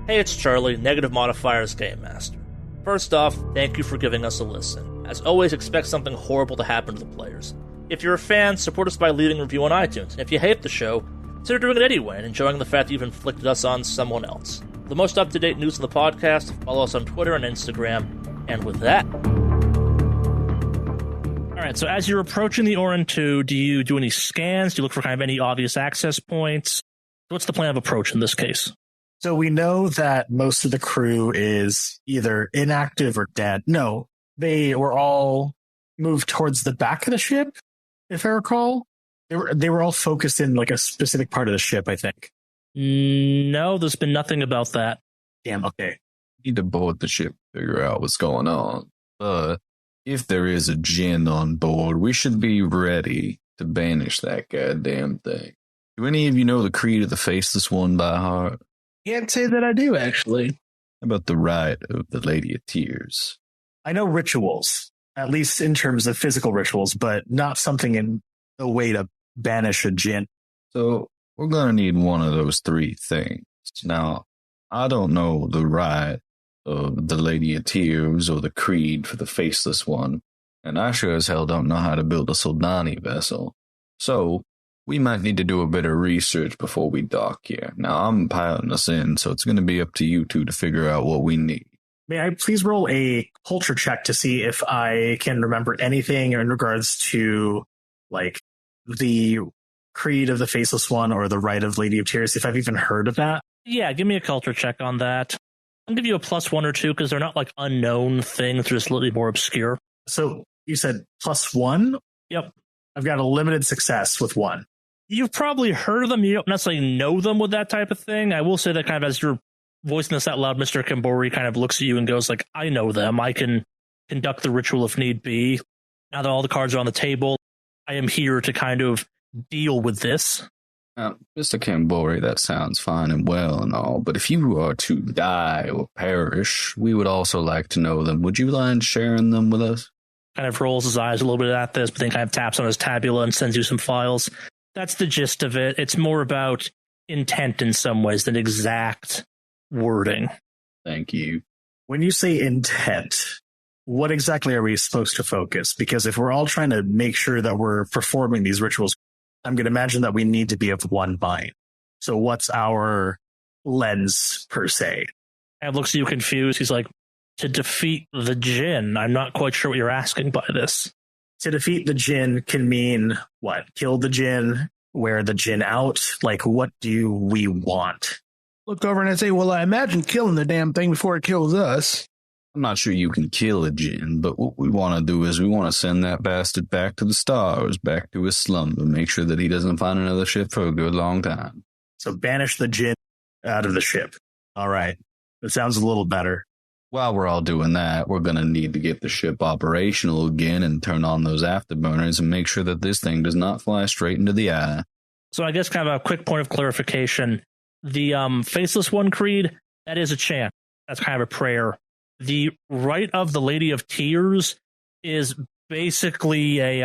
Hey, it's Charlie, Negative Modifier's Game Master. First off, thank you for giving us a listen. As always, expect something horrible to happen to the players. If you're a fan, support us by leaving a review on iTunes, and if you hate the show, consider doing it anyway and enjoying the fact that you've inflicted us on someone else. For the most up-to-date news on the podcast, follow us on Twitter and Instagram, and with that... Alright, so as you're approaching the Orin 2, do you do any scans? Do you look for kind of any obvious access points? What's the plan of approach in this case? So we know that most of the crew is either inactive or dead. No, they were all moved towards the back of the ship, if I recall. They were all focused in like a specific part of the ship, I think. No, there's been nothing about that. Damn, okay. Need to board the ship, figure out what's going on. But if there is a djinn on board, we should be ready to banish that goddamn thing. Do any of you know the creed of the Faceless One by heart? Can't say that I do, actually. How about the rite of the Lady of Tears? I know rituals, at least in terms of physical rituals, but not something in a way to banish a djinn. So we're going to need one of those three things. Now, I don't know the rite of the Lady of Tears or the creed for the Faceless One, and I sure as hell don't know how to build a Soldani vessel. So we might need to do a bit of research before we dock here. Now, I'm piloting us in, so it's going to be up to you two to figure out what we need. May I please roll a culture check to see if I can remember anything in regards to, like, the creed of the Faceless One or the rite of Lady of Tears, if I've even heard of that? Yeah, give me a culture check on that. I'll give you a +1 or 2 because they're not like unknown things, they're just a little bit more obscure. So you said +1? Yep. I've got a limited success with 1. You've probably heard of them. You don't necessarily know them with that type of thing. I will say that kind of as you're voicing this out loud, Mr. Kimbori kind of looks at you and goes like, I know them. I can conduct the ritual if need be. Now that all the cards are on the table, I am here to kind of deal with this. Mr. Kimbori, that sounds fine and well and all, but if you are to die or perish, we would also like to know them. Would you mind sharing them with us? Kind of rolls his eyes a little bit at this, but then kind of taps on his tabula and sends you some files. That's the gist of it. It's more about intent in some ways than exact wording. Thank you. When you say intent, what exactly are we supposed to focus? Because if we're all trying to make sure that we're performing these rituals, I'm going to imagine that we need to be of one mind. So what's our lens, per se? And looks at you confused. He's like, to defeat the djinn. I'm not quite sure what you're asking by this. To defeat the djinn can mean what? Kill the djinn, wear the djinn out? Like, what do we want? Look over and I say, well, I imagine killing the damn thing before it kills us. I'm not sure you can kill a djinn, but what we want to do is we want to send that bastard back to the stars, back to his slumber, make sure that he doesn't find another ship for a good long time. So banish the djinn out of the ship. All right. That sounds a little better. While we're all doing that, we're going to need to get the ship operational again and turn on those afterburners and make sure that this thing does not fly straight into the eye. So I guess kind of a quick point of clarification. The Faceless One creed, that is a chant. That's kind of a prayer. The rite of the Lady of Tears is basically a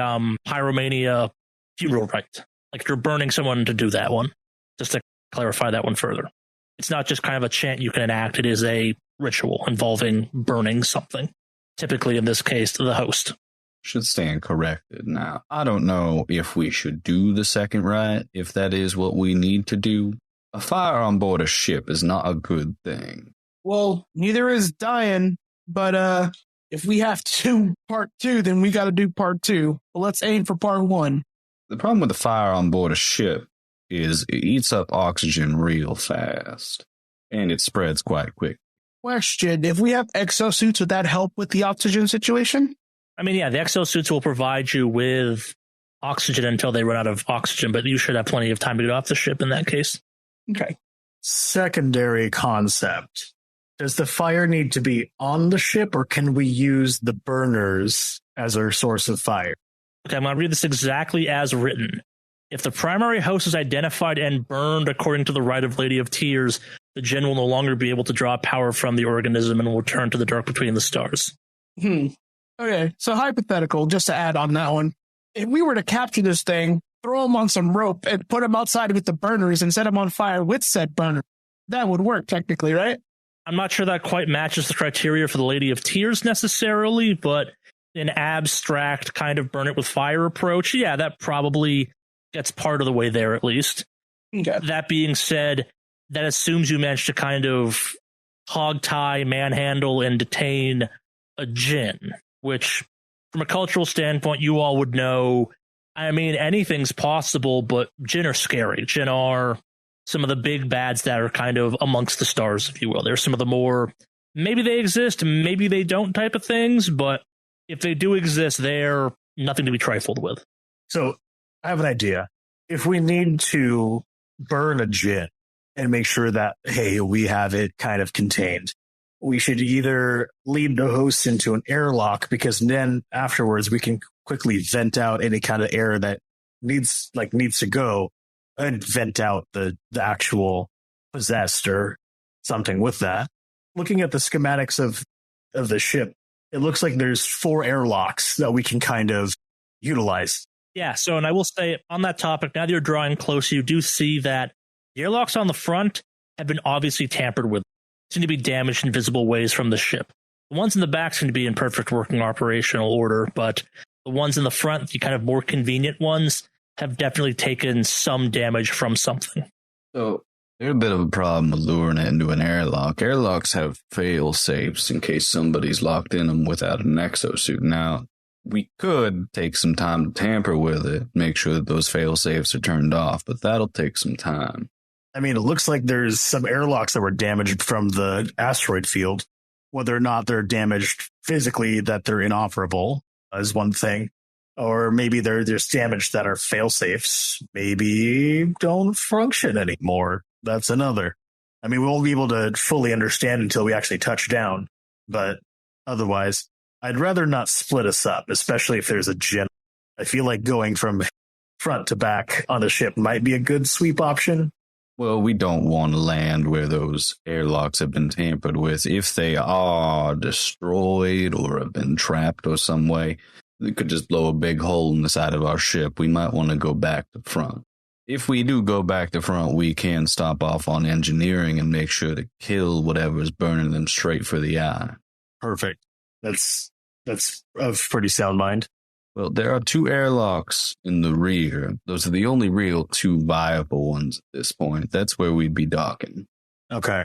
pyromania funeral rite. Like you're burning someone to do that one. Just to clarify that one further. It's not just kind of a chant you can enact. It is a ritual involving burning something. Typically, in this case, the host. Should stand corrected. Now, I don't know if we should do the second rite, if that is what we need to do. A fire on board a ship is not a good thing. Well, neither is dying, but if we have to do part 2, then we got to do part 2. Well, let's aim for part 1. The problem with the fire on board a ship is it eats up oxygen real fast, and it spreads quite quick. Question, if we have exosuits, would that help with the oxygen situation? I mean, yeah, the exosuits will provide you with oxygen until they run out of oxygen, but you should have plenty of time to get off the ship in that case. Okay. Secondary concept. Does the fire need to be on the ship, or can we use the burners as our source of fire? Okay, I'm going to read this exactly as written. If the primary host is identified and burned according to the rite of Lady of Tears, the djinn will no longer be able to draw power from the organism and will return to the dark between the stars. Okay, so hypothetical, just to add on that one. If we were to capture this thing, throw him on some rope, and put him outside with the burners and set him on fire with said burner, that would work technically, right? I'm not sure that quite matches the criteria for the Lady of Tears necessarily, but an abstract kind of burn it with fire approach, yeah, that probably gets part of the way there at least. Okay. That being said, that assumes you managed to kind of hog-tie, manhandle, and detain a djinn, which, from a cultural standpoint, you all would know. I mean, anything's possible, but djinn are scary. Djinn are some of the big bads that are kind of amongst the stars, if you will. They're some of the more, maybe they exist, maybe they don't type of things, but if they do exist, they're nothing to be trifled with. So I have an idea. If we need to burn a djinn and make sure that, hey, we have it kind of contained, we should either lead the host into an airlock, because then afterwards we can quickly vent out any kind of air that needs to go, and vent out the actual possessed or something with that. Looking at the schematics of the ship, it looks like there's 4 airlocks that we can kind of utilize. Yeah, so, and I will say on that topic, now that you're drawing closer, you do see that the airlocks on the front have been obviously tampered with, seem to be damaged in visible ways from the ship. The ones in the back seem to be in perfect working operational order, but the ones in the front, the kind of more convenient ones, have definitely taken some damage from something. So there's a bit of a problem with luring it into an airlock. Airlocks have fail safes in case somebody's locked in them without an exosuit. Now, we could take some time to tamper with it, make sure that those fail safes are turned off, but that'll take some time. I mean, it looks like there's some airlocks that were damaged from the asteroid field. Whether or not they're damaged physically, that they're inoperable, is one thing. Or maybe there's damage that are fail-safes, maybe don't function anymore. That's another. I mean, we won't be able to fully understand until we actually touch down. But otherwise, I'd rather not split us up, especially if there's a djinn. I feel like going from front to back on the ship might be a good sweep option. Well, we don't want to land where those airlocks have been tampered with. If they are destroyed or have been trapped or some way, they could just blow a big hole in the side of our ship. We might want to go back to front. If we do go back to front, we can stop off on engineering and make sure to kill whatever's burning them straight for the eye. Perfect. That's a pretty sound mind. Well, there are 2 airlocks in the rear. Those are the only real 2 viable ones at this point. That's where we'd be docking. Okay.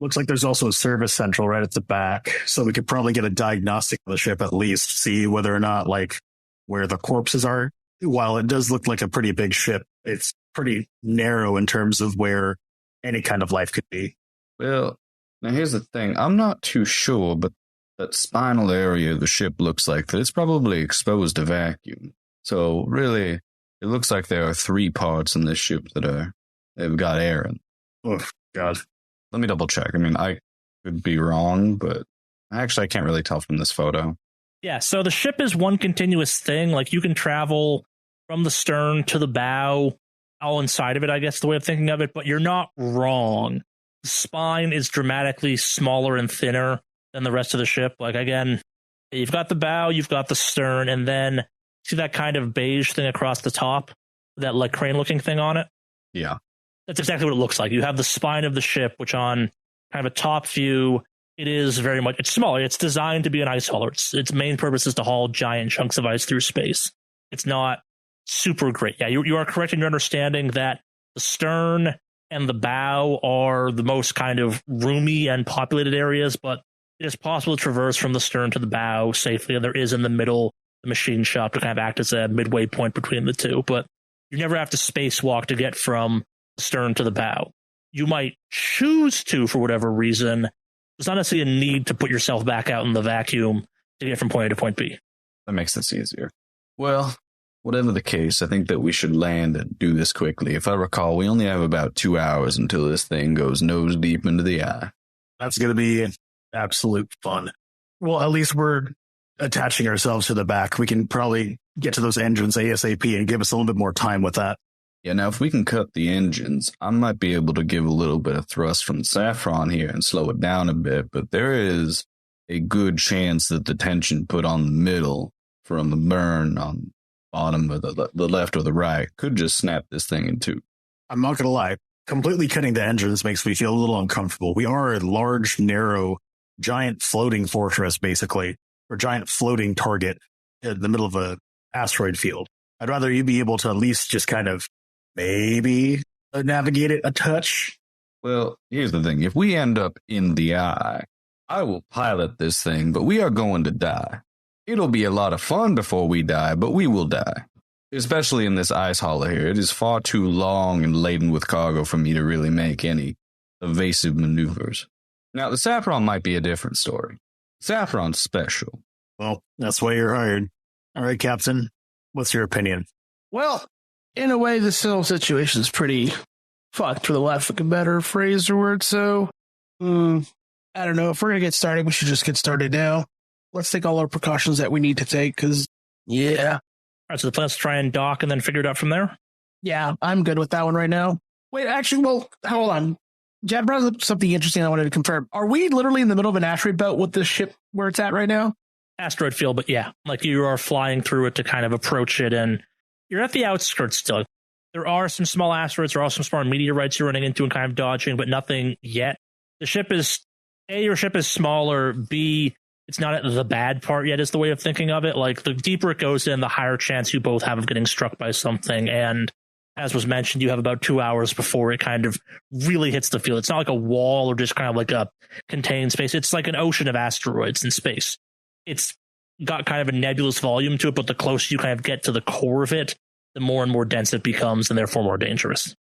Looks like there's also a service central right at the back, so we could probably get a diagnostic of the ship at least, see whether or not, like, where the corpses are. While it does look like a pretty big ship, it's pretty narrow in terms of where any kind of life could be. Well, now here's the thing. I'm not too sure, but that spinal area of the ship looks like that it's probably exposed to vacuum. So really, it looks like there are 3 parts in this ship they've got air in. Oh, God. Let me double check. I mean, I could be wrong, but actually I can't really tell from this photo. Yeah, so the ship is one continuous thing. Like, you can travel from the stern to the bow, all inside of it, I guess, the way of thinking of it, but you're not wrong. The spine is dramatically smaller and thinner than the rest of the ship. Like, again, you've got the bow, you've got the stern, and then see that kind of beige thing across the top? That, like, crane-looking thing on it? Yeah. That's exactly what it looks like. You have the spine of the ship, which on kind of a top view, it is very much, it's smaller. It's designed to be an ice hauler. Its main purpose is to haul giant chunks of ice through space. It's not super great. Yeah, you are correct in your understanding that the stern and the bow are the most kind of roomy and populated areas, but it is possible to traverse from the stern to the bow safely, and there is in the middle the machine shop to kind of act as a midway point between the two, but you never have to spacewalk to get from stern to the bow. You might choose to for whatever reason. There's not necessarily a need to put yourself back out in the vacuum to get from point A to point B. That makes this easier. Well, whatever the case, I think that we should land and do this quickly. If I recall, we only have about 2 hours until this thing goes nose deep into the eye. That's going to be absolute fun. Well, at least we're attaching ourselves to the back. We can probably get to those engines ASAP and give us a little bit more time with that. Yeah, now if we can cut the engines, I might be able to give a little bit of thrust from Saffron here and slow it down a bit, but there is a good chance that the tension put on the middle from the burn on the bottom of the left or the right could just snap this thing in two. I'm not going to lie. completely cutting the engines makes me feel a little uncomfortable. We are a large, narrow, giant floating fortress, basically, or giant floating target in the middle of a asteroid field. I'd rather you be able to at least just kind of maybe navigate it a touch. Well, here's the thing. If we end up in the eye, I will pilot this thing, but we are going to die. It'll be a lot of fun before we die, but we will die. Especially in this ice hollow here. It is far too long and laden with cargo for me to really make any evasive maneuvers. Now, the Saffron might be a different story. Saffron's special. Well, that's why you're hired. All right, Captain. What's your opinion? Well, in a way, this whole situation is pretty fucked, for the lack of a better phrase or word. So, I don't know. If we're going to get started, we should just get started now. Let's take all our precautions that we need to take, because, yeah. All right, so the plan's to try and dock and then figure it out from there? Yeah, I'm good with that one right now. Wait, actually, well, hold on. Jad brought up something interesting I wanted to confirm. Are we literally in the middle of an asteroid belt with this ship where it's at right now? Asteroid field, but yeah, like you are flying through it to kind of approach it, and you're at the outskirts still. There are some small asteroids, there are some small meteorites you're running into and kind of dodging, but nothing yet. The ship is, A, your ship is smaller, B, it's not at the bad part yet is the way of thinking of it. Like, the deeper it goes in, the higher chance you both have of getting struck by something, and as was mentioned, you have about 2 hours before it kind of really hits the field. It's not like a wall or just kind of like a contained space. It's like an ocean of asteroids in space. It's got kind of a nebulous volume to it, but the closer you kind of get to the core of it, the more and more dense it becomes, and therefore more dangerous. Does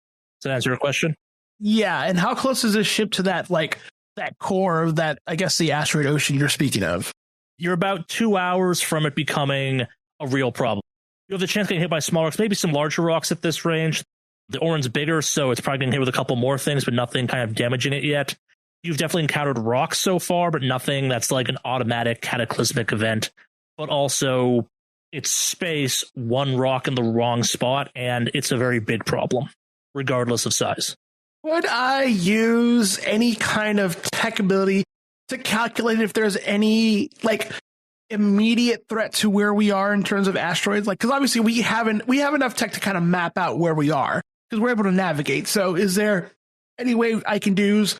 that answer your question? Yeah, and how close is this ship to that, like, that core of that, I guess, the asteroid ocean you're speaking of? You're about 2 hours from it becoming a real problem. You have the chance of getting hit by small rocks, maybe some larger rocks at this range. The Orin's bigger, so it's probably getting hit with a couple more things, but nothing kind of damaging it yet. You've definitely encountered rocks so far, but nothing that's like an automatic cataclysmic event. But also, it's space, one rock in the wrong spot, and it's a very big problem, regardless of size. Would I use any kind of tech ability to calculate if there's any, like, immediate threat to where we are in terms of asteroids? Like, because obviously we have enough tech to kind of map out where we are, because we're able to navigate. So is there any way I can use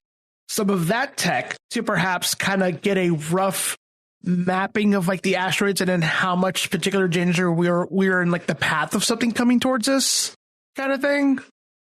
some of that tech to perhaps kind of get a rough mapping of, like, the asteroids and then how much particular danger we're in, like, the path of something coming towards us kind of thing?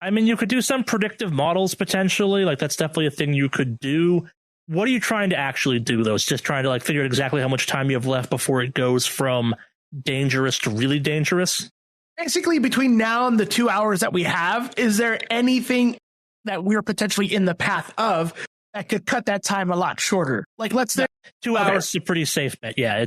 I mean, you could do some predictive models potentially. Like, that's definitely a thing you could do. What are you trying to actually do, though? It's just trying to, like, figure out exactly how much time you have left before it goes from dangerous to really dangerous? Basically, between now and the 2 hours that we have, is there anything that we're potentially in the path of that could cut that time a lot shorter? Like, let's say 2 hours is a pretty safe bet. Yeah,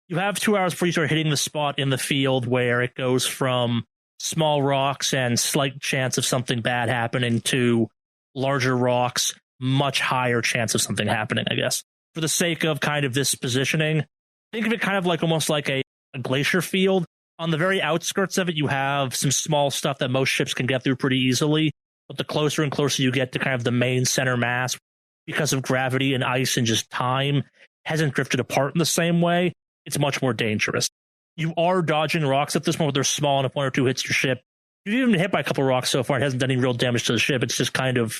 you have 2 hours before you start hitting the spot in the field where it goes from small rocks and slight chance of something bad happening to larger rocks, much higher chance of something happening, I guess. For the sake of kind of this positioning, think of it kind of like almost like a glacier field. On the very outskirts of it, you have some small stuff that most ships can get through pretty easily, but the closer and closer you get to kind of the main center mass, because of gravity and ice and just time, hasn't drifted apart in the same way, it's much more dangerous. You are dodging rocks at this moment. They're small, and if one or two hits your ship, you've even been hit by a couple of rocks so far. It hasn't done any real damage to the ship. It's just kind of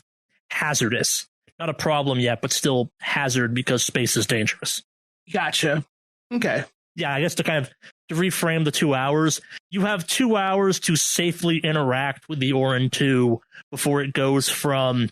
hazardous. Not a problem yet, but still hazard because space is dangerous. Gotcha. Okay. Yeah, I guess to reframe the 2 hours, you have 2 hours to safely interact with the Orin 2 before it goes from,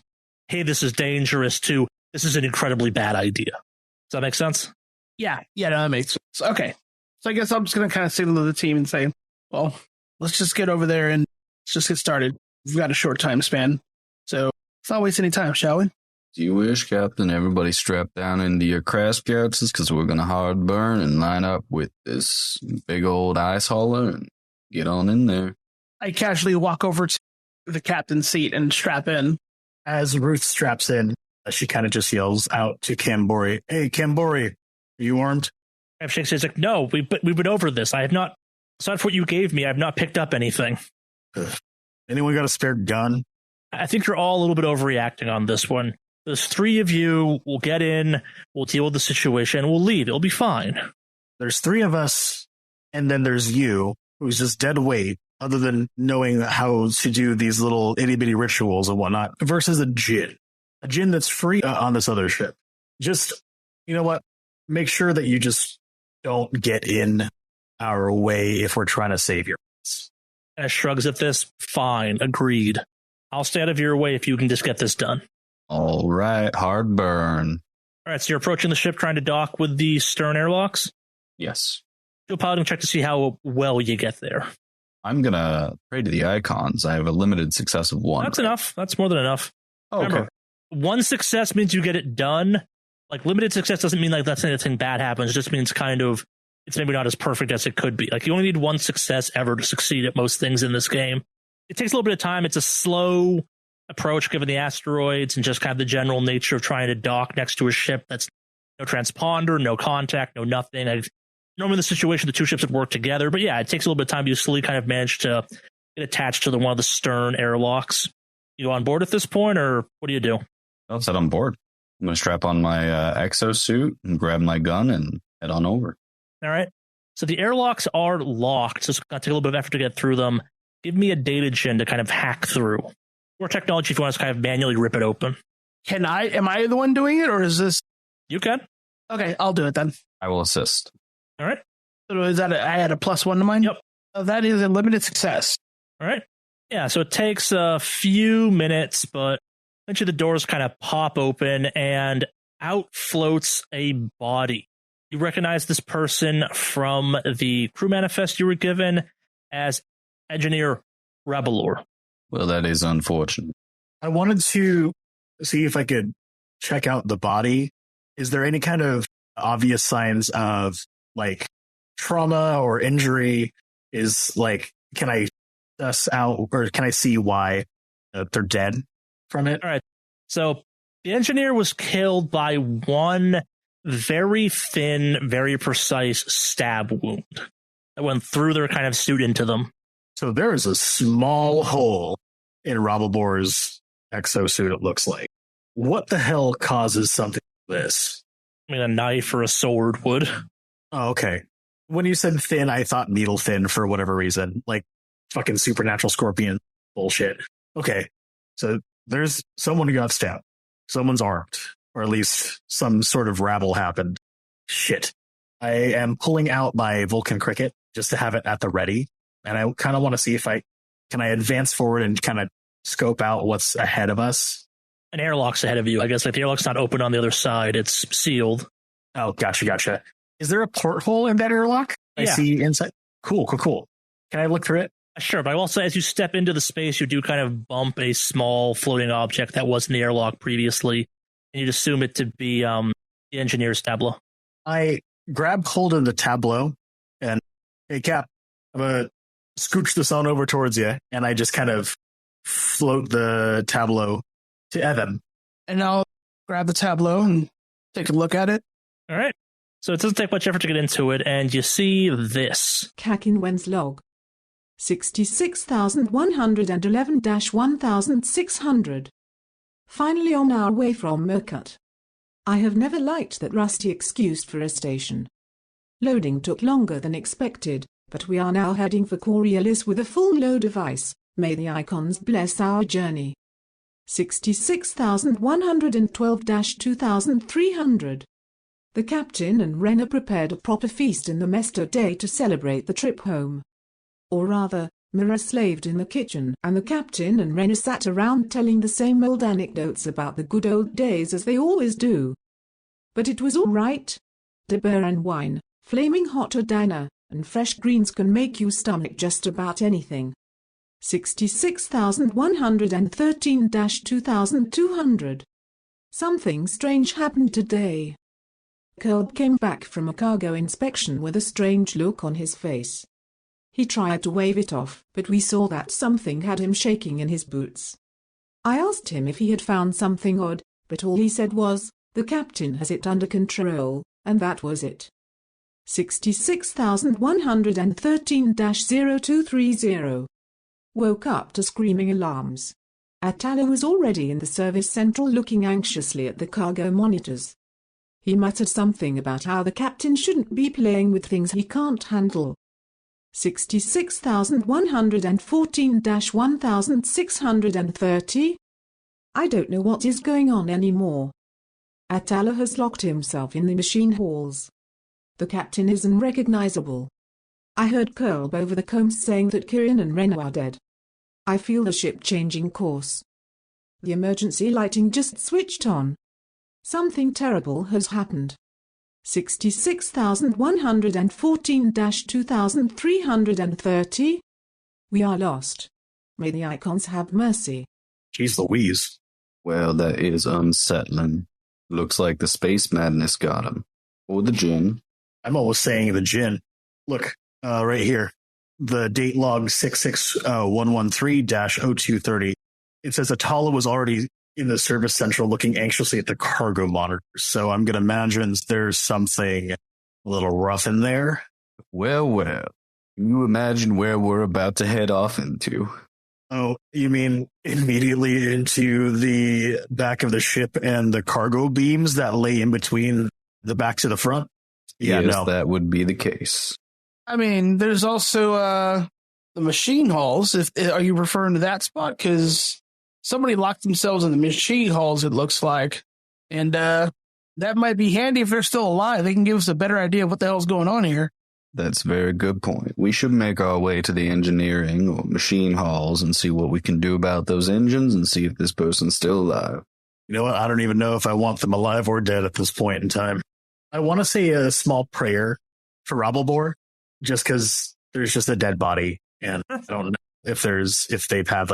hey, this is dangerous, to this is an incredibly bad idea. Does that make sense? Yeah, no, that makes sense. Okay. So I guess I'm just going to kind of signal to the team and say, well, let's just get over there and let's just get started. We've got a short time span, so let's not waste any time, shall we? Do you wish, Captain, everybody strap down into your crash couches, because we're going to hard burn and line up with this big old ice hauler and get on in there. I casually walk over to the captain's seat and strap in. As Ruth straps in, she kind of just yells out to Kambori, "Hey, Kambori, are you armed?" Shake says, like, no, we've been over this. I have not, aside from what you gave me, I have not picked up anything. Anyone got a spare gun? I think you're all a little bit overreacting on this one. There's three of you. We'll get in, we'll deal with the situation, we'll leave. It'll be fine. There's three of us, and then there's you, who's just dead weight, other than knowing how to do these little itty-bitty rituals and whatnot, versus a djinn that's free on this other ship. Just, you know what? Make sure that you just don't get in our way if we're trying to save your ass. And shrugs at this. Fine, agreed. I'll stay out of your way if you can just get this done. All right, hard burn. All right, so you're approaching the ship trying to dock with the stern airlocks? Yes. Do a piloting check to see how well you get there. I'm going to pray to the icons. I have a limited success of 1. That's enough. That's more than enough. Oh, Remember, 1 success means you get it done. Like, limited success doesn't mean like that's anything bad happens. It just means kind of it's maybe not as perfect as it could be. Like, you only need 1 success ever to succeed at most things in this game. It takes a little bit of time. It's a slow approach given the asteroids and just kind of the general nature of trying to dock next to a ship that's no transponder, no contact, no nothing. Normally in the situation, the 2 ships would work together. But yeah, it takes a little bit of time. You slowly kind of manage to get attached to one of the stern airlocks. You on board at this point, or what do you do? I'll set on board. I'm going to strap on my exosuit and grab my gun and head on over. All right. So the airlocks are locked, so it's going to take a little bit of effort to get through them. Give me a data gen to kind of hack through. Or technology if you want to kind of manually rip it open. Am I the one doing it, or is this? You can. Okay, I'll do it then. I will assist. All right. So is that I had a +1 to mine? Yep. That is a limited success. All right. Yeah, so it takes a few minutes, but eventually the doors kind of pop open and out floats a body. You recognize this person from the crew manifest you were given as Engineer Rebelor. Well, that is unfortunate. I wanted to see if I could check out the body. Is there any kind of obvious signs of like trauma or injury? Is like, can I suss out or can I see why they're dead from it? All right. So the engineer was killed by one very thin, very precise stab wound that went through their kind of suit into them. So there is a small hole in Rabalbor's exosuit, it looks like. What the hell causes something like this? I mean, a knife or a sword would. Oh, okay. When you said thin, I thought needle thin for whatever reason. Like fucking supernatural scorpion bullshit. Okay. So there's someone who got stabbed. Someone's armed. Or at least some sort of rabble happened. Shit. I am pulling out my Vulcan cricket just to have it at the ready. And I kind of want to see if I advance forward and kind of scope out what's ahead of us. An airlock's ahead of you. I guess like the airlock's not open on the other side. It's sealed. Oh, gotcha. Is there a porthole in that airlock? Yeah. I see inside. Cool. Can I look through it? Sure, but also as you step into the space, you do kind of bump a small floating object that was in the airlock previously, and you'd assume it to be the engineer's tableau. I grab hold of the tableau and, hey, Cap, I'm going to scooch this on over towards you, and I just kind of float the tableau to Evan. And I'll grab the tableau and take a look at it. All right. So it doesn't take much effort to get into it, and you see this. Kakinwen's log. 66,111-1600. Finally on our way from Mercut. I have never liked that rusty excuse for a station. Loading took longer than expected, but we are now heading for Coriolis with a full load of ice. May the icons bless our journey. 66,112-2300. The captain and Renner prepared a proper feast in the Mester Day to celebrate the trip home. Or rather, Mira slaved in the kitchen, and the captain and Renner sat around telling the same old anecdotes about the good old days as they always do. But it was all right. De beer and wine, flaming hot dinner, and fresh greens can make you stomach just about anything. 66,113-2200. Something strange happened today. Curb came back from a cargo inspection with a strange look on his face. He tried to wave it off, but we saw that something had him shaking in his boots. I asked him if he had found something odd, but all he said was, "The captain has it under control," and that was it. 66,113-0230. Woke up to screaming alarms. Atala was already in the service central looking anxiously at the cargo monitors. He muttered something about how the captain shouldn't be playing with things he can't handle. 66,114-1630? I don't know what is going on anymore. Atala has locked himself in the machine halls. The captain is unrecognizable. I heard Kolb over the comms saying that Kirin and Ren are dead. I feel the ship changing course. The emergency lighting just switched on. Something terrible has happened. 66,114-2330? We are lost. May the icons have mercy. Jeez Louise. Well, that is unsettling. Looks like the space madness got him. Or the gin. I'm almost saying the gin. Look, right here. The date log 66113-0230. It says Atala was already in the service central looking anxiously at the cargo monitors. So I'm going to imagine there's something a little rough in there. Well. You imagine where we're about to head off into. Oh, you mean immediately into the back of the ship and the cargo beams that lay in between the back to the front? Yeah, yes, no. That would be the case. I mean, there's also the machine halls. Are you referring to that spot? Because somebody locked themselves in the machine halls, it looks like. And that might be handy if they're still alive. They can give us a better idea of what the hell's going on here. That's a very good point. We should make our way to the engineering or machine halls and see what we can do about those engines and see if this person's still alive. You know what? I don't even know if I want them alive or dead at this point in time. I want to say a small prayer for Rabalbor, just because there's just a dead body, and I don't know if they've had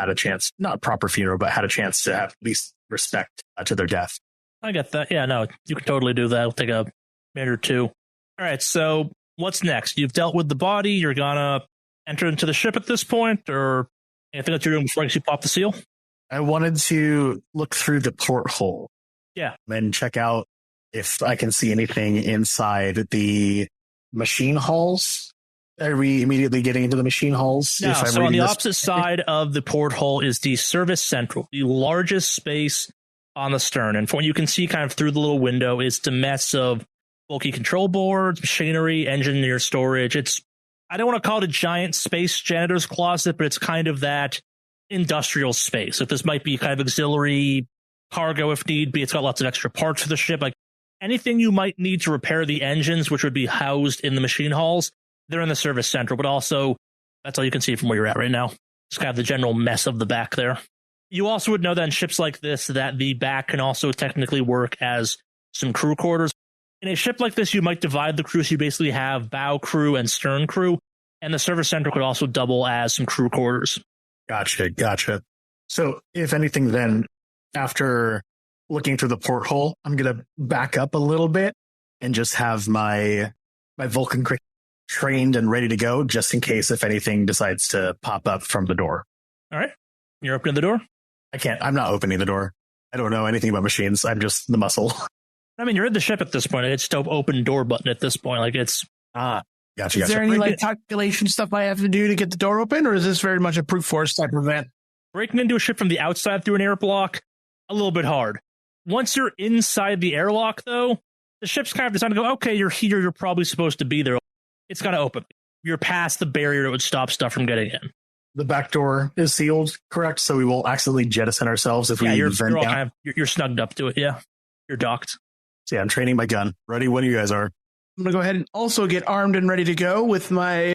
a chance, not proper funeral, but had a chance to have at least respect to their death. I get that. Yeah, no, you can totally do that. It'll take a minute or two. All right, so what's next? You've dealt with the body. You're gonna enter into the ship at this point, or anything that you're doing before you pop the seal? I wanted to look through the porthole. Yeah. And check out if I can see anything inside the machine halls. Are we immediately getting into the machine halls? No, so on the opposite side of the porthole is the service central, the largest space on the stern. And from what you can see kind of through the little window is the mess of bulky control boards, machinery, engineer storage. I don't want to call it a giant space janitor's closet, but it's kind of that industrial space. If this might be kind of auxiliary cargo if need be, it's got lots of extra parts for the ship. Like anything you might need to repair the engines, which would be housed in the machine halls, they're in the service central, but also that's all you can see from where you're at right now. Just kind of the general mess of the back there. You also would know that in ships like this, that the back can also technically work as some crew quarters. In a ship like this, you might divide the crew, so you basically have bow crew and stern crew, and the service center could also double as some crew quarters. Gotcha. So, if anything, then, after looking through the porthole, I'm going to back up a little bit and just have my Vulcan cricket trained and ready to go, just in case if anything decides to pop up from the door. All right. You're opening the door? I'm not opening the door. I don't know anything about machines. I'm just the muscle. I mean, you're in the ship at this point. It's still open door button at this point. Like it's Gotcha. Is there any calculation stuff I have to do to get the door open, or is this very much a brute force type of event? Breaking into a ship from the outside through an airlock, a little bit hard. Once you're inside the airlock, though, the ship's kind of designed to go, okay, you're here, you're probably supposed to be there. It's got to open. You're past the barrier that would stop stuff from getting in. The back door is sealed, correct? So we won't accidentally jettison ourselves if we vent down. You're snugged up to it, yeah. You're docked. So yeah, I'm training my gun. Ready when you guys are. I'm going to go ahead and also get armed and ready to go with my...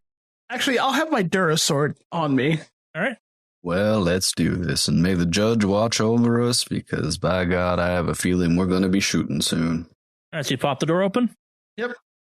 Actually, I'll have my Dura sword on me. All right. Well, let's do this, and may the judge watch over us, because by God, I have a feeling we're going to be shooting soon. All right, so you pop the door open? Yep.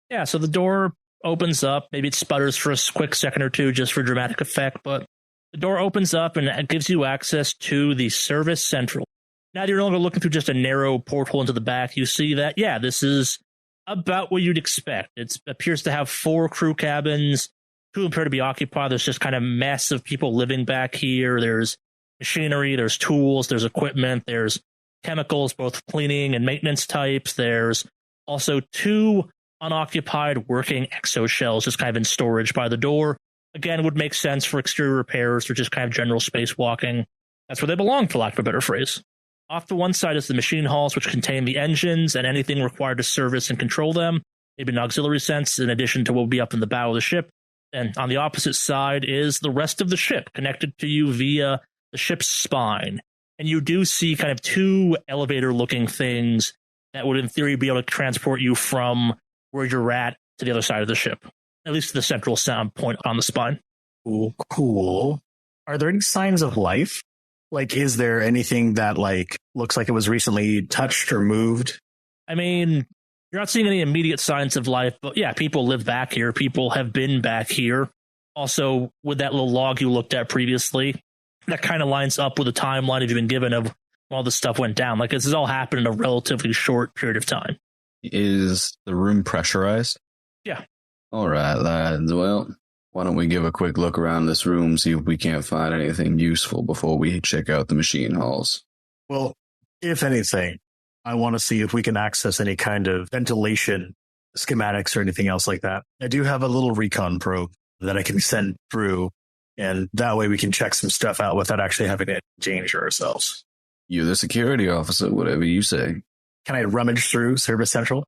Yeah, so the door opens up. Maybe it sputters for a quick second or two just for dramatic effect, but the door opens up and it gives you access to the service central. Now you're no longer looking through just a narrow porthole into the back. You see that, yeah, this is about what you'd expect. It appears to have 4 crew cabins. 2 appear to be occupied. There's just kind of mess of people living back here. There's machinery, there's tools, there's equipment, there's chemicals, both cleaning and maintenance types. There's also 2 unoccupied working exo shells just kind of in storage by the door. Again, would make sense for exterior repairs or just kind of general spacewalking. That's where they belong, for lack of a better phrase. Off to one side is the machine halls, which contain the engines and anything required to service and control them, maybe in an auxiliary sense, in addition to what will be up in the bow of the ship. And on the opposite side is the rest of the ship, connected to you via the ship's spine. And you do see kind of two elevator-looking things that would, in theory, be able to transport you from where you're at to the other side of the ship, at least to the central sound point on the spine. Cool. Are there any signs of life? Like, is there anything that, like, looks like it was recently touched or moved? I mean, you're not seeing any immediate signs of life, but yeah, people live back here. People have been back here. Also, with that little log you looked at previously, that kind of lines up with the timeline you've been given of all this stuff went down. Like, this has all happened in a relatively short period of time. Is the room pressurized? Yeah. All right, lads. Well, why don't we give a quick look around this room, see if we can't find anything useful before we check out the machine halls. Well, if anything, I want to see if we can access any kind of ventilation schematics or anything else like that. I do have a little recon probe that I can send through, and that way we can check some stuff out without actually having to danger ourselves. You're the security officer, whatever you say. Can I rummage through Service Central?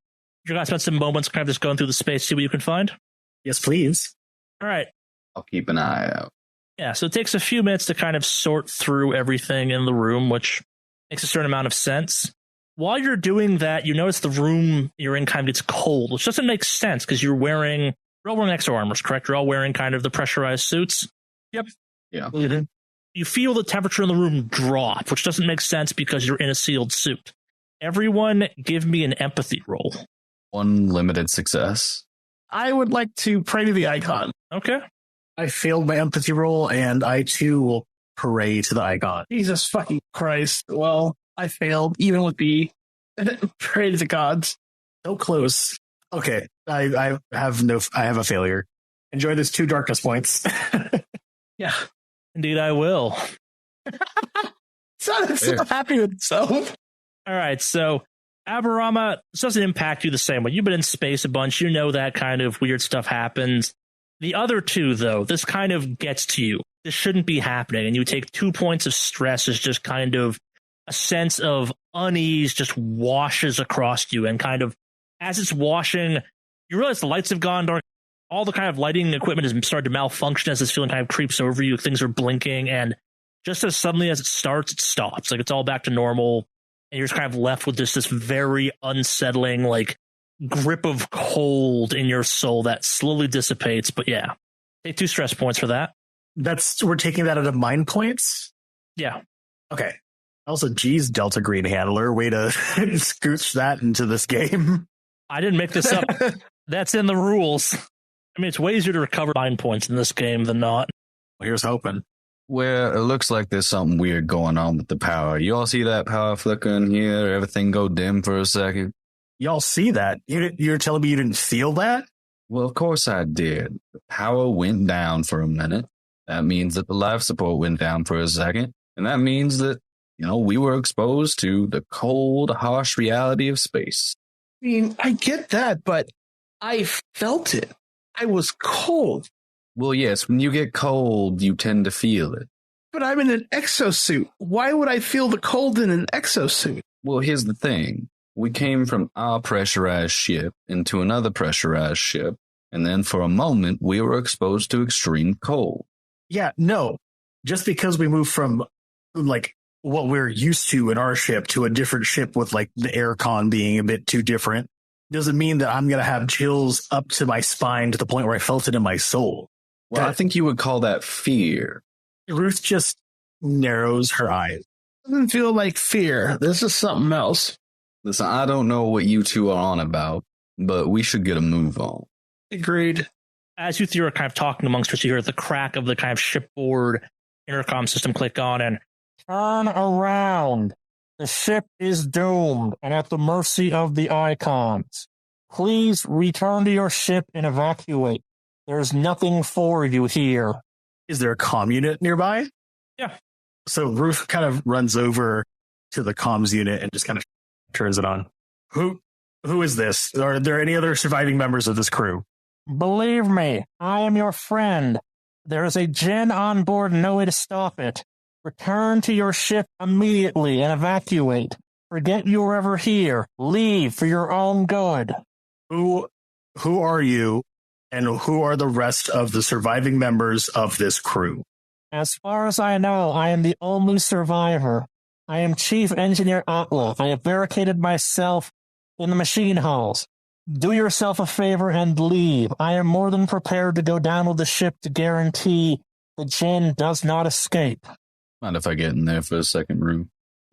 You're going to spend some moments kind of just going through the space, see what you can find? Yes, please. All right. I'll keep an eye out. Yeah, so it takes a few minutes to kind of sort through everything in the room, which makes a certain amount of sense. While you're doing that, you notice the room you're in kind of gets cold, which doesn't make sense because you're all wearing exo armors, correct? You're all wearing kind of the pressurized suits. Yep. Yeah. Mm-hmm. You feel the temperature in the room drop, which doesn't make sense because you're in a sealed suit. Everyone give me an empathy roll. One limited success. I would like to pray to the icon. Okay. I failed my empathy roll, and I too will pray to the icon. Jesus fucking Christ. Well, I failed, even with the pray to the gods. So close. Okay, I have a failure. Enjoy those 2 darkness points. Yeah. Indeed, I will. So happy with itself. All right, so Aberama, this doesn't impact you the same way. You've been in space a bunch. You know that kind of weird stuff happens. The other two, though, this kind of gets to you. This shouldn't be happening, and you take 2 points of stress as just kind of a sense of unease just washes across you, and kind of as it's washing, you realize the lights have gone dark. All the kind of lighting equipment has started to malfunction as this feeling kind of creeps over you. Things are blinking, and just as suddenly as it starts, it stops. Like, it's all back to normal, and you're just kind of left with just this very unsettling, like, grip of cold in your soul that slowly dissipates. But yeah, take 2 stress points for that. We're taking that out of mind points? Yeah. Okay. Also, geez, Delta Green Handler, way to scooch that into this game. I didn't make this up. That's in the rules. I mean, it's way easier to recover mind points in this game than not. Well, here's hoping. Well, it looks like there's something weird going on with the power. You all see that power flickering here? Everything go dim for a second? Y'all see that? You're telling me you didn't feel that? Well, of course I did. The power went down for a minute. That means that the life support went down for a second. And that means that, we were exposed to the cold, harsh reality of space. I mean, I get that, but I felt it. I was cold. Well, yes, when you get cold, you tend to feel it. But I'm in an exosuit. Why would I feel the cold in an exosuit? Well, here's the thing. We came from our pressurized ship into another pressurized ship, and then for a moment, we were exposed to extreme cold. Yeah, no. Just because we moved from, like, what we're used to in our ship to a different ship with, like, the aircon being a bit too different, doesn't mean that I'm going to have chills up to my spine to the point where I felt it in my soul. Well, I think you would call that fear. Ruth just narrows her eyes. Doesn't feel like fear. This is something else. Listen, I don't know what you two are on about, but we should get a move on. Agreed. As you three are kind of talking amongst us, you hear the crack of the kind of shipboard intercom system click on and turn around. The ship is doomed and at the mercy of the icons. Please return to your ship and evacuate. There's nothing for you here. Is there a comm unit nearby? Yeah. So Ruth kind of runs over to the comms unit and just kind of turns it on. Who is this? Are there any other surviving members of this crew? Believe me, I am your friend. There is a gen on board, no way to stop it. Return to your ship immediately and evacuate. Forget you were ever here. Leave for your own good. Who are you? And who are the rest of the surviving members of this crew? As far as I know, I am the only survivor. I am Chief Engineer Atla. I have barricaded myself in the machine halls. Do yourself a favor and leave. I am more than prepared to go down with the ship to guarantee the Jinn does not escape. Mind if I get in there for a second, Rue?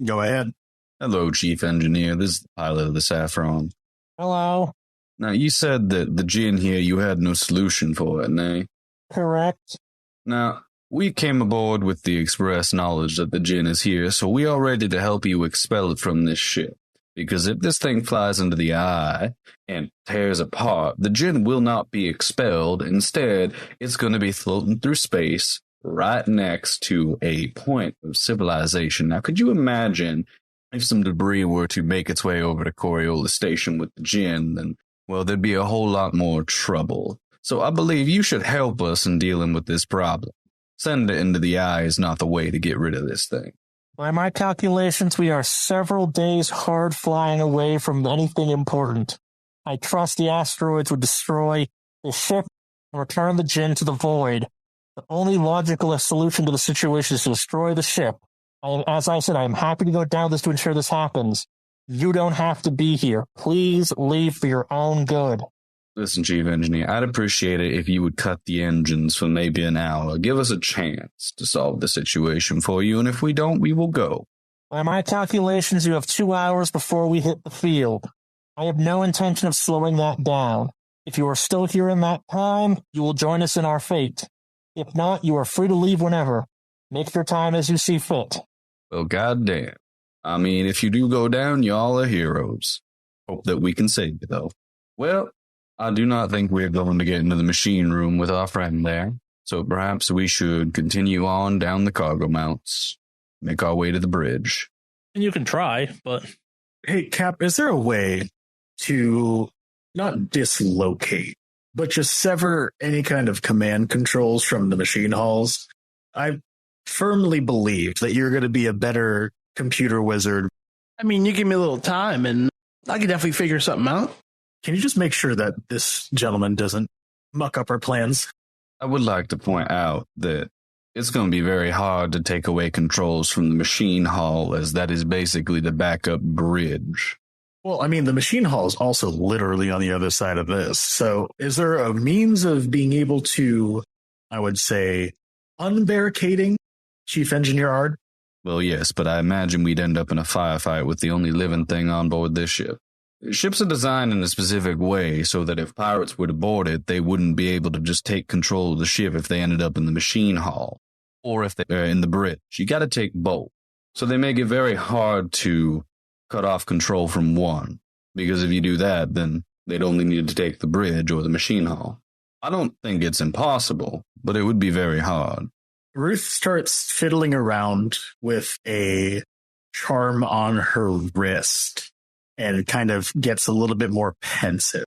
Go ahead. Hello, Chief Engineer. This is the pilot of the Saffron. Hello. Now, you said that the Jinn here, you had no solution for it, nay? Correct. Now, we came aboard with the express knowledge that the Jinn is here, so we are ready to help you expel it from this ship. Because if this thing flies into the eye and tears apart, the Jinn will not be expelled. Instead, it's going to be floating through space right next to a point of civilization. Now, could you imagine if some debris were to make its way over to Coriolis Station with the Jinn, then, well, there'd be a whole lot more trouble. So I believe you should help us in dealing with this problem. Send it into the eye is not the way to get rid of this thing. By my calculations, we are several days hard flying away from anything important. I trust the asteroids would destroy the ship and return the Jinn to the void. The only logical solution to the situation is to destroy the ship. As I said, I am happy to go down this to ensure this happens. You don't have to be here. Please leave for your own good. Listen, Chief Engineer, I'd appreciate it if you would cut the engines for maybe an hour. Give us a chance to solve the situation for you, and if we don't, we will go. By my calculations, you have 2 hours before we hit the field. I have no intention of slowing that down. If you are still here in that time, you will join us in our fate. If not, you are free to leave whenever. Make your time as you see fit. Well, goddamn. I mean, if you do go down, y'all are heroes. Hope that we can save you, though. Well, I do not think we're going to get into the machine room with our friend there, so perhaps we should continue on down the cargo mounts, make our way to the bridge. And you can try, but... Hey, Cap, is there a way to not dislocate, but just sever any kind of command controls from the machine halls? I firmly believe that you're going to be a better computer wizard. I mean, you give me a little time and I can definitely figure something out. Can you just make sure that this gentleman doesn't muck up our plans? I would like to point out that it's going to be very hard to take away controls from the machine hall, as that is basically the backup bridge. Well, I mean, the machine hall is also literally on the other side of this. So is there a means of being able to, I would say, unbarricading Chief Engineer Ard? Well, yes, but I imagine we'd end up in a firefight with the only living thing on board this ship. Ships are designed in a specific way so that if pirates were to board it, they wouldn't be able to just take control of the ship if they ended up in the machine hall or if they're in the bridge. You got to take both. So they make it very hard to cut off control from one, because if you do that, then they'd only need to take the bridge or the machine hall. I don't think it's impossible, but it would be very hard. Ruth starts fiddling around with a charm on her wrist and kind of gets a little bit more pensive.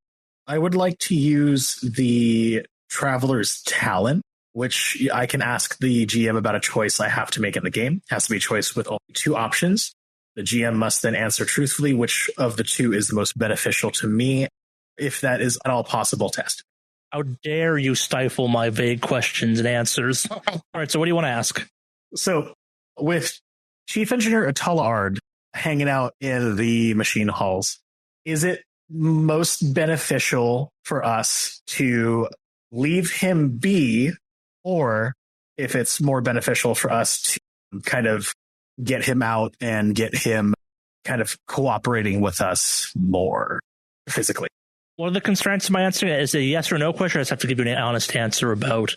I would like to use the Traveler's Talent, which I can ask the GM about a choice I have to make in the game. It has to be a choice with only 2 options. The GM must then answer truthfully which of the 2 is the most beneficial to me, if that is at all possible to estimate. How dare you stifle my vague questions and answers? All right, so what do you want to ask? So, with Chief Engineer Atala Ard hanging out in the machine halls, is it most beneficial for us to leave him be, or if it's more beneficial for us to kind of get him out and get him kind of cooperating with us more physically? One of the constraints to my answer is a yes or no question. I just have to give you an honest answer about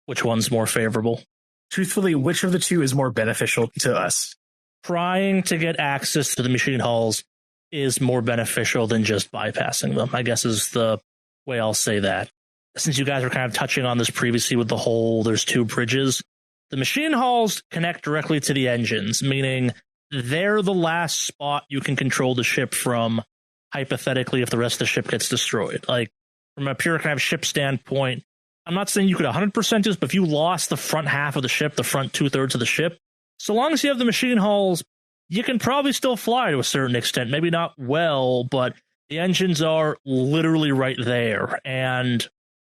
which one's more favorable. Truthfully, which of the 2 is more beneficial to us? Trying to get access to the machine halls is more beneficial than just bypassing them, I guess is the way I'll say that. Since you guys were kind of touching on this previously with the whole there's 2 bridges, the machine halls connect directly to the engines, meaning they're the last spot you can control the ship from, hypothetically, if the rest of the ship gets destroyed. Like, from a pure kind of ship standpoint, I'm not saying you could 100% do this, but if you lost the front half of the ship, the front 2/3 of the ship, so long as you have the machine hulls, you can probably still fly to a certain extent. Maybe not well, but the engines are literally right there. And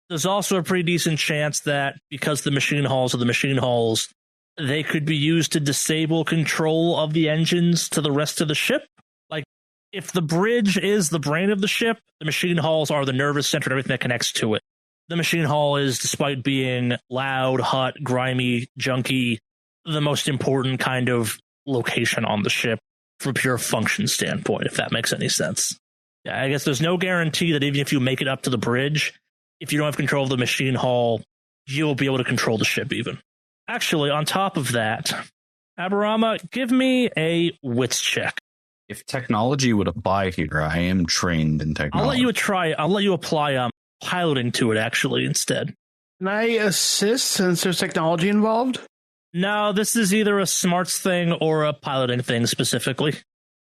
there's also a pretty decent chance that because the machine halls are the machine halls, they could be used to disable control of the engines to the rest of the ship. Like, if the bridge is the brain of the ship, the machine halls are the nervous center and everything that connects to it. The machine hall is, despite being loud, hot, grimy, junky, the most important kind of location on the ship from a pure function standpoint, if that makes any sense. Yeah, I guess there's no guarantee that even if you make it up to the bridge, if you don't have control of the machine hall, you'll be able to control the ship even. Actually, on top of that, Aberama, give me a wits check. If technology would apply here, I am trained in technology. I'll let you apply piloting to it, actually, instead. Can I assist since there's technology involved? No, this is either a smarts thing or a piloting thing specifically.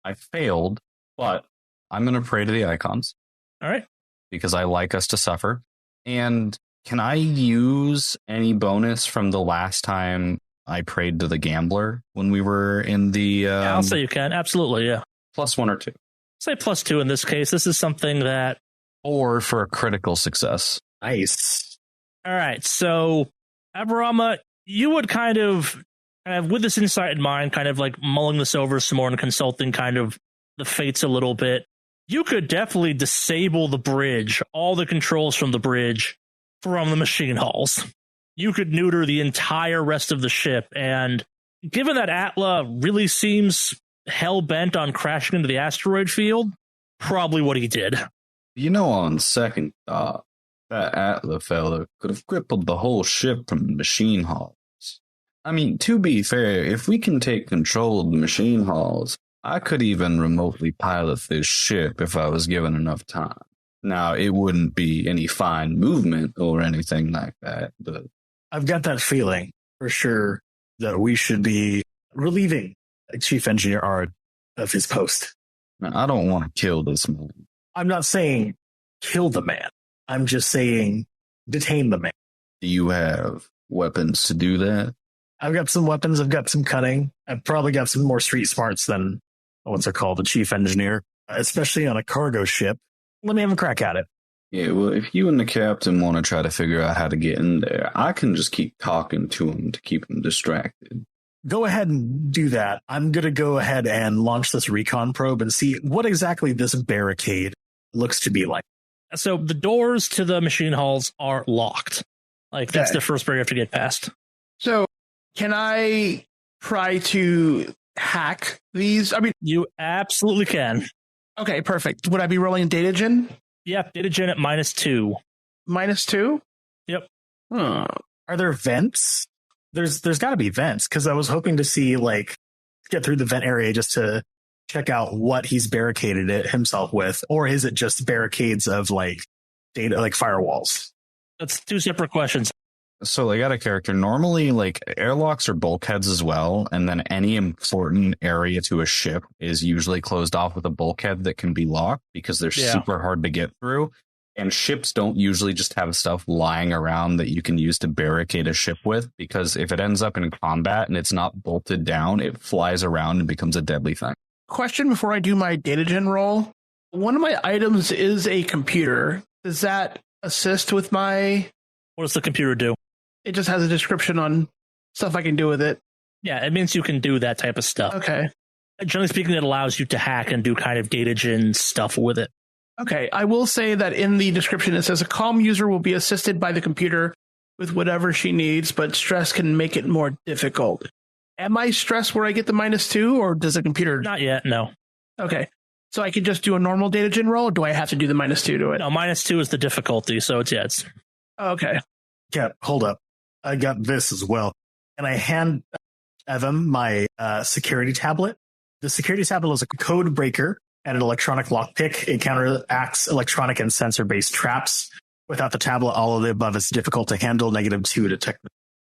I failed, but I'm going to pray to the icons. All right. Because I like us to suffer. And can I use any bonus from the last time I prayed to the gambler when we were in the... yeah, I'll say you can. Absolutely, yeah. +1 or 2. Say +2 in this case. This is something that... Or for a critical success. Nice. All right, so Aberama, you would kind of, with this insight in mind, kind of like mulling this over some more and consulting kind of the fates a little bit, you could definitely disable the bridge, all the controls from the bridge, from the machine halls. You could neuter the entire rest of the ship, and given that Atla really seems hell-bent on crashing into the asteroid field, probably what he did. You know, on second thought, that Atla fella could have crippled the whole ship from the machine halls. I mean, to be fair, if we can take control of the machine halls, I could even remotely pilot this ship if I was given enough time. Now, it wouldn't be any fine movement or anything like that, but... I've got that feeling, for sure, that we should be relieving Chief Engineer Ard of his post. Now, I don't want to kill this man. I'm not saying kill the man. I'm just saying detain the man. Do you have weapons to do that? I've got some weapons. I've got some cutting. I've probably got some more street smarts than what's it called, the chief engineer, especially on a cargo ship. Let me have a crack at it. Yeah, well, if you and the captain want to try to figure out how to get in there, I can just keep talking to him to keep him distracted. Go ahead and do that. I'm going to go ahead and launch this recon probe and see what exactly this barricade looks to be like. So the doors to the machine halls are locked. Like, that's the first barrier you have to get past. So can I try to hack these? I mean, you absolutely can. Okay, perfect. Would I be rolling data gen? Yep, data gen at -2. -2? Yep. Are there vents? There's got to be vents, because I was hoping to see, like, get through the vent area just to check out what he's barricaded it himself with, or is it just barricades of, like, data, like firewalls? That's two separate questions. So I got a character. Normally, like, airlocks are bulkheads as well, and then any important area to a ship is usually closed off with a bulkhead that can be locked because they're super hard to get through. And ships don't usually just have stuff lying around that you can use to barricade a ship with, because if it ends up in combat and it's not bolted down, it flies around and becomes a deadly thing. Question before I do my data gen roll. One of my items is a computer. Does that assist with my... What does the computer do? It just has a description on stuff I can do with it. Yeah, it means you can do that type of stuff. Okay. Generally speaking, it allows you to hack and do kind of data gen stuff with it. Okay, I will say that in the description it says a calm user will be assisted by the computer with whatever she needs, but stress can make it more difficult. Am I stressed where I get the -2, or does the computer... Not yet, no. Okay, so I could just do a normal data gen roll, or do I have to do the -2 to it? No, -2 is the difficulty, so it's... Okay. Yeah, hold up. I got this as well. And I hand Evan my security tablet. The security tablet is a code breaker and an electronic lockpick. It counteracts electronic and sensor-based traps. Without the tablet, all of the above is difficult to handle. -2 detect.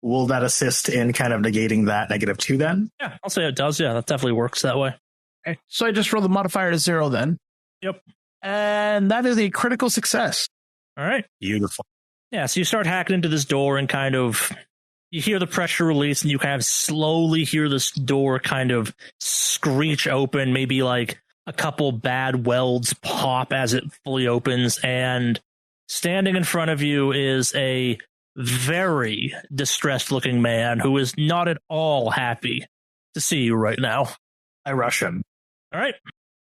Will that assist in kind of negating that -2 then? Yeah, I'll say it does. Yeah, that definitely works that way. Okay, so I just roll the modifier to 0 then. Yep. And that is a critical success. All right. Beautiful. Yeah, so you start hacking into this door and kind of, you hear the pressure release and you kind of slowly hear this door kind of screech open, maybe like a couple bad welds pop as it fully opens, and Standing in front of you is a very distressed-looking man who is not at all happy to see you right now. I rush him. All right.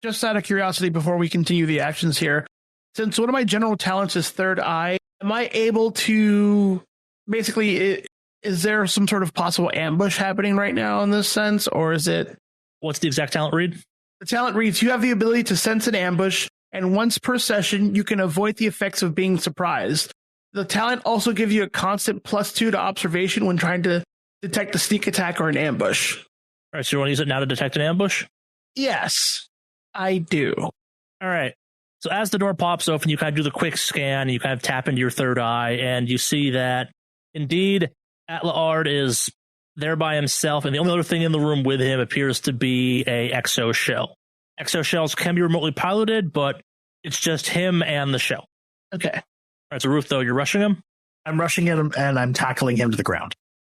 Just out of curiosity, before we continue the actions here, since one of my general talents is third eye, am I able to basically, is there some sort of possible ambush happening right now in this sense, or is it? What's the exact talent read? The talent reads, you have the ability to sense an ambush, and once per session, you can avoid the effects of being surprised. The talent also gives you a constant +2 to observation when trying to detect a sneak attack or an ambush. All right, so you want to use it now to detect an ambush? Yes, I do. All right. So as the door pops open, you kind of do the quick scan, you kind of tap into your third eye, and you see that, indeed, Atlaard is there by himself, and the only other thing in the room with him appears to be a exo shell. Exo shells can be remotely piloted, but it's just him and the shell. Okay. All right, so Ruth, though, you're rushing him? I'm rushing him, and I'm tackling him to the ground.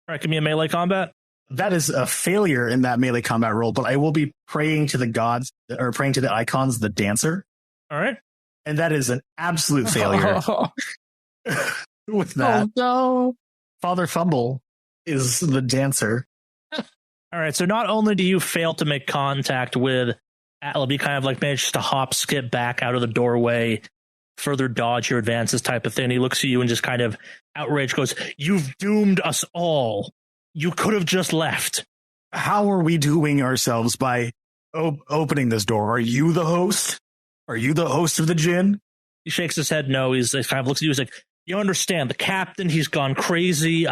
All right, give me a melee combat. That is a failure in that melee combat roll, but I will be praying to the gods, or praying to the icons, the dancer. All right. And that is an absolute failure. With that. Oh, no. Father Fumble is the dancer. All right, so not only do you fail to make contact with Atla, but you kind of like manage to hop, skip back out of the doorway, further dodge your advances type of thing. He looks at you and just kind of outraged goes, "You've doomed us all. You could have just left." How are we doing ourselves by opening this door? Are you the host? Are you the host of the Jinn? He shakes his head no. He kind of looks at you. He's like, "You understand, the captain, he's gone crazy.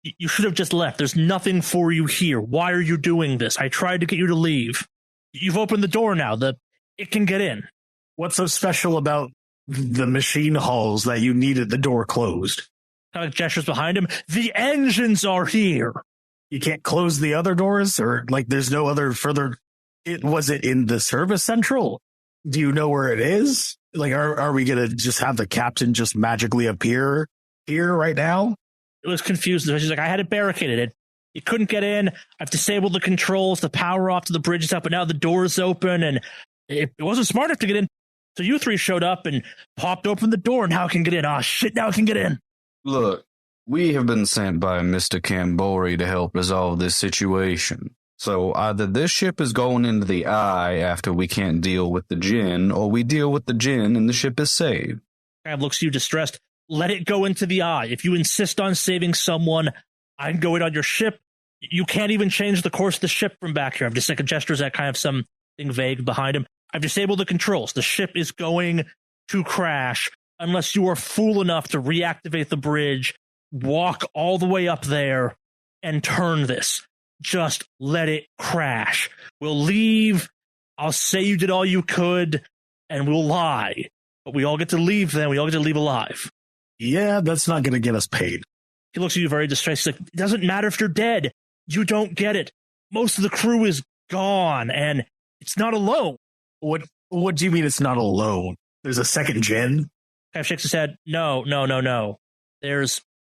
You should have just left. There's nothing for you here. Why are you doing this? I tried to get you to leave. You've opened the door now. It can get in." What's so special about the machine halls that you needed the door closed? Kind of gestures behind him. "The engines are here." You can't close the other doors, or like there's no other further. Was it in the service central? Do you know where it is? Like, are we gonna just have the captain just magically appear here right now? It was confused. She's like, "I had it barricaded. You couldn't get in. I've disabled the controls. The power off to the bridge is up, but now the door's open, and it wasn't smart enough to get in. So you three showed up and popped open the door, and now it can get in. Oh, shit, now it can get in." Look, we have been sent by Mr. Cambori to help resolve this situation. So either this ship is going into the Eye after we can't deal with the Jinn, or we deal with the Jinn and the ship is saved. Crab looks at you distressed. "Let it go into the Eye. If you insist on saving someone, I can go in on your ship. You can't even change the course of the ship from back here." I'm just like a gestures at kind of something vague behind him. "I've disabled the controls. The ship is going to crash unless you are fool enough to reactivate the bridge, walk all the way up there, and turn this. Just let it crash. We'll leave. I'll say you did all you could, and we'll lie. But we all get to leave then. We all get to leave alive." Yeah, that's not going to get us paid. He looks at you very distressed. He's like, "It doesn't matter if you're dead. You don't get it. Most of the crew is gone, and it's not alone." What do you mean it's not alone? There's a second Jinn? Kind of shakes his head. No.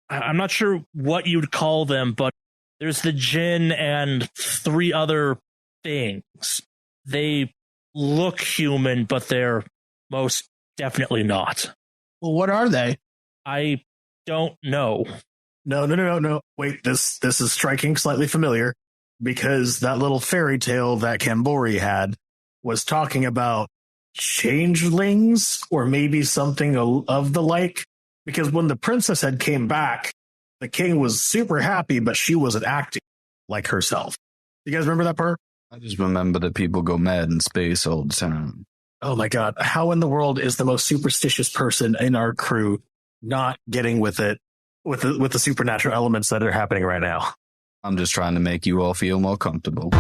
I'm not sure what you'd call them, but there's the Jinn and 3 other things. They look human, but they're most definitely not. Well, what are they? I don't know. No. Wait, this is striking slightly familiar, because that little fairy tale that Cambori had was talking about changelings, or maybe something of the like. Because when the princess had came back, the king was super happy, but she wasn't acting like herself. You guys remember that part? I just remember that people go mad in space all the time. Oh my god, how in the world is the most superstitious person in our crew not getting with it, with the supernatural elements that are happening right now? I'm just trying to make you all feel more comfortable.